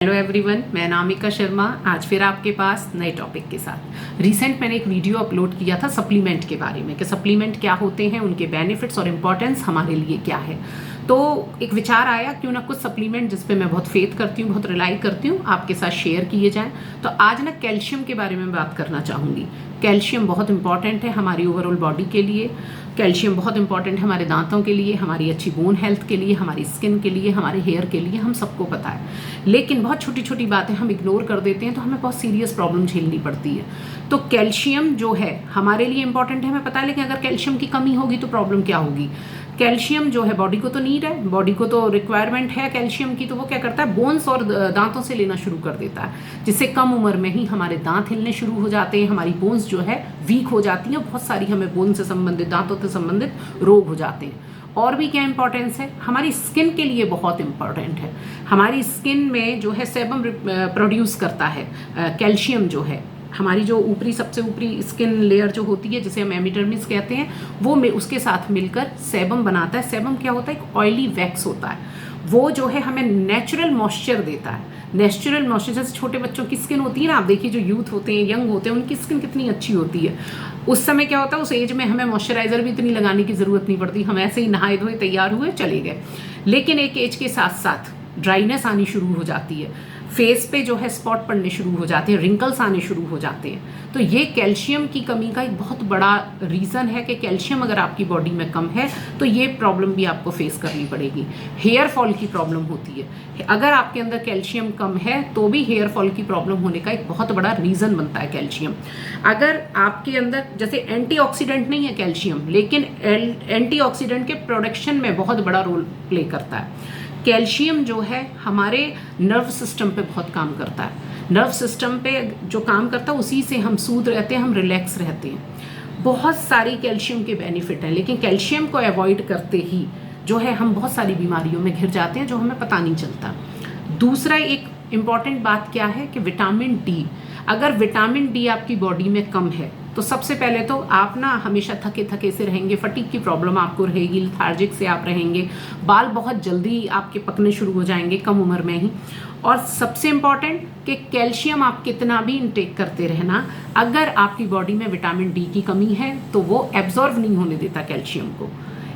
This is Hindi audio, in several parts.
हेलो एवरीवन, मैं नामिका शर्मा आज फिर आपके पास नए टॉपिक के साथ। रिसेंट मैंने एक वीडियो अपलोड किया था सप्लीमेंट के बारे में कि सप्लीमेंट क्या होते हैं, उनके बेनिफिट्स और इम्पोर्टेंस हमारे लिए क्या है। तो एक विचार आया क्यों ना कुछ सप्लीमेंट जिस पे मैं बहुत फेथ करती हूँ, बहुत रिलाई करती हूँ, आपके साथ शेयर किए जाएं। तो आज ना कैल्शियम के बारे में बात करना चाहूँगी। कैल्शियम बहुत इंपॉर्टेंट है हमारी ओवरऑल बॉडी के लिए। कैल्शियम बहुत इंपॉर्टेंट है हमारे दांतों के लिए, हमारी अच्छी बोन हेल्थ के लिए, हमारी स्किन के लिए, हमारे हेयर के लिए, हम सबको पता है। लेकिन बहुत छोटी छोटी बातें हम इग्नोर कर देते हैं तो हमें बहुत सीरियस प्रॉब्लम झेलनी पड़ती है। तो कैल्शियम जो है हमारे लिए इंपॉर्टेंट है, हमें पता है, लेकिन अगर कैल्शियम की कमी होगी तो प्रॉब्लम क्या होगी। कैल्शियम जो है बॉडी को तो नीड है, बॉडी को तो रिक्वायरमेंट है कैल्शियम की, तो वो क्या करता है, बोन्स और दांतों से लेना शुरू कर देता है, जिससे कम उम्र में ही हमारे दांत हिलने शुरू हो जाते हैं, हमारी बोन्स जो है वीक हो जाती हैं, बहुत सारी हमें बोन से संबंधित, दांतों से संबंधित रोग हो जाते हैं। और भी क्या इंपॉर्टेंस है, हमारी स्किन के लिए बहुत इंपॉर्टेंट है। हमारी स्किन में जो है सेबम प्रोड्यूस करता है कैल्शियम, जो है हमारी जो ऊपरी सबसे ऊपरी स्किन लेयर जो होती है, जिसे हम एपिडर्मिस कहते हैं, वो उसके साथ मिलकर सेबम बनाता है। सेबम क्या होता है, एक ऑयली वैक्स होता है। वो जो है हमें नेचुरल मॉइस्चर देता है। नेचुरल मॉइस्चर, जैसे छोटे बच्चों की स्किन होती है ना, आप देखिए जो यूथ होते हैं, यंग होते हैं, उनकी स्किन कितनी अच्छी होती है। उस समय क्या होता है, उस एज में हमें मॉइस्चराइजर भी इतनी लगाने की ज़रूरत नहीं पड़ती, हम ऐसे ही नहाए धोए तैयार हुए चले गए। लेकिन एक एज के साथ साथ ड्राइनेस आनी शुरू हो जाती है, फेस पे जो है स्पॉट पड़ने शुरू हो जाते हैं, रिंकल्स आने शुरू हो जाते हैं। तो ये कैल्शियम की कमी का एक बहुत बड़ा रीज़न है कि कैल्शियम अगर आपकी बॉडी में कम है तो ये प्रॉब्लम भी आपको फेस करनी पड़ेगी। हेयर फॉल की प्रॉब्लम होती है, अगर आपके अंदर कैल्शियम कम है तो भी हेयर फॉल की प्रॉब्लम होने का एक बहुत बड़ा रीज़न बनता है कैल्शियम। अगर आपके अंदर, जैसे एंटीऑक्सीडेंट नहीं है कैल्शियम, लेकिन एंटीऑक्सीडेंट के प्रोडक्शन में बहुत बड़ा रोल प्ले करता है। कैल्शियम जो है हमारे नर्व सिस्टम पे बहुत काम करता है। नर्व सिस्टम पे जो काम करता है उसी से हम सूद रहते हैं, हम रिलैक्स रहते हैं। बहुत सारी कैल्शियम के बेनिफिट हैं, लेकिन कैल्शियम को अवॉइड करते ही जो है हम बहुत सारी बीमारियों में घिर जाते हैं जो हमें पता नहीं चलता। दूसरा एक इम्पॉर्टेंट बात क्या है कि विटामिन डी, अगर विटामिन डी आपकी बॉडी में कम है तो सबसे पहले तो आप ना हमेशा थके थके से रहेंगे, फटीग की प्रॉब्लम आपको रहेगी, लेथार्जिक से आप रहेंगे, बाल बहुत जल्दी आपके पकने शुरू हो जाएंगे कम उम्र में ही। और सबसे इम्पॉर्टेंट कि कैल्शियम आप कितना भी इनटेक करते रहना, अगर आपकी बॉडी में विटामिन डी की कमी है तो वो एब्जॉर्व नहीं होने देता कैल्शियम को।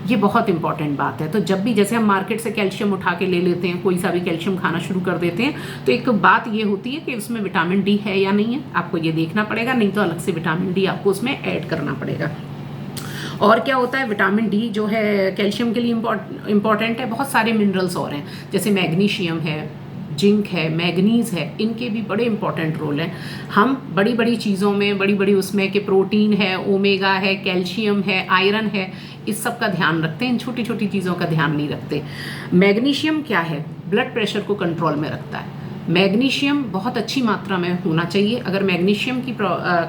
ये बहुत इंपॉर्टेंट बात है। तो जब भी जैसे हम मार्केट से कैल्शियम उठा के ले लेते हैं, कोई सा भी कैल्शियम खाना शुरू कर देते हैं, तो एक बात ये होती है कि उसमें विटामिन डी है या नहीं है, आपको ये देखना पड़ेगा, नहीं तो अलग से विटामिन डी आपको उसमें ऐड करना पड़ेगा। और क्या होता है, विटामिन डी जो है कैल्शियम के लिए इम्पॉर्टेंट है। बहुत सारे मिनरल्स और हैं, जैसे मैग्नीशियम है, जिंक है, मैग्नीज है, इनके भी बड़े इंपॉर्टेंट रोल हैं। हम बड़ी बड़ी चीज़ों में, बड़ी बड़ी उसमें कि प्रोटीन है, ओमेगा है, कैल्शियम है, आयरन है, इस सब का ध्यान रखते हैं, इन छोटी छोटी चीज़ों का ध्यान नहीं रखते। मैग्नीशियम क्या है, ब्लड प्रेशर को कंट्रोल में रखता है। मैग्नीशियम बहुत अच्छी मात्रा में होना चाहिए। अगर मैग्नीशियम की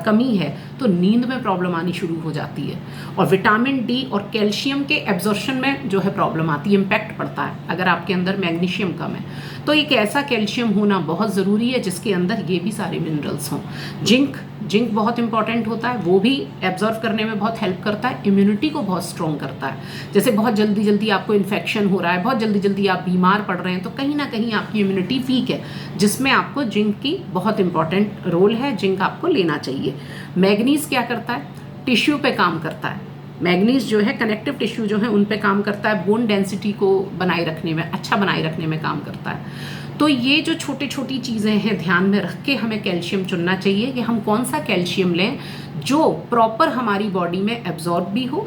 कमी है तो नींद में प्रॉब्लम आनी शुरू हो जाती है, और विटामिन डी और कैल्शियम के एब्जॉर्प्शन में जो है प्रॉब्लम आती है, इम्पैक्ट पड़ता है अगर आपके अंदर मैग्नीशियम कम है। तो एक ऐसा कैल्शियम होना बहुत ज़रूरी है जिसके अंदर ये भी सारे मिनरल्स हों। जिंक बहुत इंपॉर्टेंट होता है, वो भी एब्जॉर्व करने में बहुत हेल्प करता है, इम्यूनिटी को बहुत स्ट्रॉन्ग करता है। जैसे बहुत जल्दी जल्दी आपको इन्फेक्शन हो रहा है, बहुत जल्दी जल्दी आप बीमार पड़ रहे हैं, तो कहीं ना कहीं आपकी इम्यूनिटी वीक है, जिसमें आपको जिंक की बहुत इंपॉर्टेंट रोल है, जिंक आपको लेना चाहिए। मैग्नीज क्या करता है, टिश्यू पे काम करता है। मैग्नीज जो है कनेक्टिव टिश्यू जो है उन पे काम करता है, बोन डेंसिटी को बनाए रखने में, अच्छा बनाए रखने में काम करता है। तो ये जो छोटी छोटी चीज़ें हैं, ध्यान में रख के हमें कैल्शियम चुनना चाहिए कि हम कौन सा कैल्शियम लें जो प्रॉपर हमारी बॉडी में एब्जॉर्ब भी हो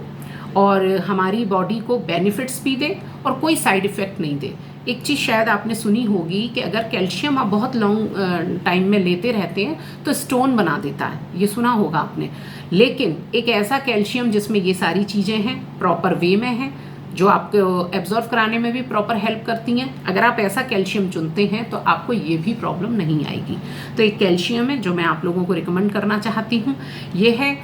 और हमारी बॉडी को बेनिफिट्स भी दे और कोई साइड इफ़ेक्ट नहीं दे। एक चीज़ शायद आपने सुनी होगी कि अगर कैल्शियम आप बहुत लॉन्ग टाइम में लेते रहते हैं तो स्टोन बना देता है, ये सुना होगा आपने। लेकिन एक ऐसा कैल्शियम जिसमें ये सारी चीज़ें हैं, प्रॉपर वे में हैं, जो आपको एब्जॉर्व कराने में भी प्रॉपर हेल्प करती हैं, अगर आप ऐसा कैल्शियम चुनते हैं तो आपको ये भी प्रॉब्लम नहीं आएगी। तो एक कैल्शियम है जो मैं आप लोगों को रिकमेंड करना चाहती हूँ, ये है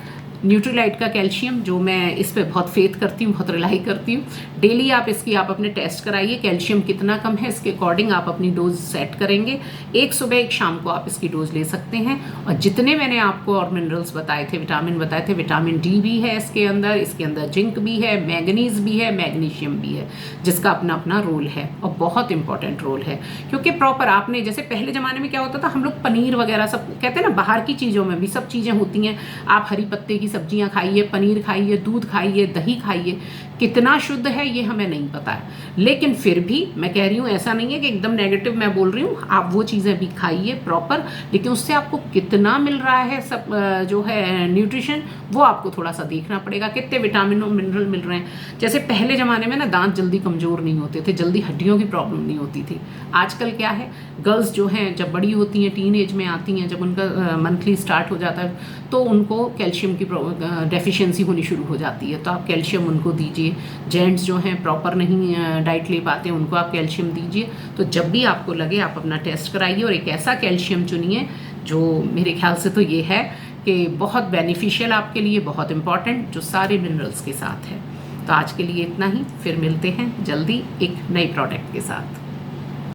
न्यूट्रीलाइट का कैल्शियम, जो मैं इस पे बहुत फेथ करती हूँ, बहुत रिलाई करती हूँ। डेली आप अपने टेस्ट कराइए, कैल्शियम कितना कम है, इसके अकॉर्डिंग आप अपनी डोज सेट करेंगे। एक सुबह एक शाम को आप इसकी डोज ले सकते हैं। और जितने मैंने आपको और मिनरल्स बताए थे, विटामिन बताए थे, विटामिन डी भी है इसके अंदर जिंक भी है, मैग्नीज भी है, मैग्नीशियम भी है, जिसका अपना अपना रोल है और बहुत इंपॉर्टेंट रोल है। क्योंकि प्रॉपर आपने, जैसे पहले ज़माने में क्या होता था, हम लोग पनीर वगैरह सब कहते हैं ना, बाहर की चीज़ों में भी सब चीज़ें होती हैं। आप हरी पत्ते की सब्जियां खाइए, पनीर खाइए, दूध खाइए, दही खाइए, कितना शुद्ध है ये हमें नहीं पता है। लेकिन फिर भी मैं कह रही हूँ, ऐसा नहीं है कि एकदम नेगेटिव मैं बोल रही हूँ, आप वो चीज़ें भी खाइए प्रॉपर, लेकिन उससे आपको कितना मिल रहा है सब जो है न्यूट्रिशन, वो आपको थोड़ा सा देखना पड़ेगा, कितने विटामिन और मिनरल मिल रहे हैं। जैसे पहले ज़माने में ना दांत जल्दी कमज़ोर नहीं होते थे, जल्दी हड्डियों की प्रॉब्लम नहीं होती थी। आजकल क्या है, गर्ल्स जो हैं जब बड़ी होती हैं, टीन एज में आती हैं, जब उनका मंथली स्टार्ट हो जाता है, तो उनको कैल्शियम की डेफिशिएंसी होनी शुरू हो जाती है। तो आप कैल्शियम उनको दीजिए। जेंट्स जो हैं प्रॉपर नहीं डाइट ले पाते, उनको आप कैल्शियम दीजिए। तो जब भी आपको लगे आप अपना टेस्ट कराइए और एक ऐसा कैल्शियम चुनिए जो मेरे ख्याल से तो ये है कि बहुत बेनिफिशियल आपके लिए, बहुत इंपॉर्टेंट, जो सारे मिनरल्स के साथ है। तो आज के लिए इतना ही, फिर मिलते हैं जल्दी एक नए प्रोडक्ट के साथ।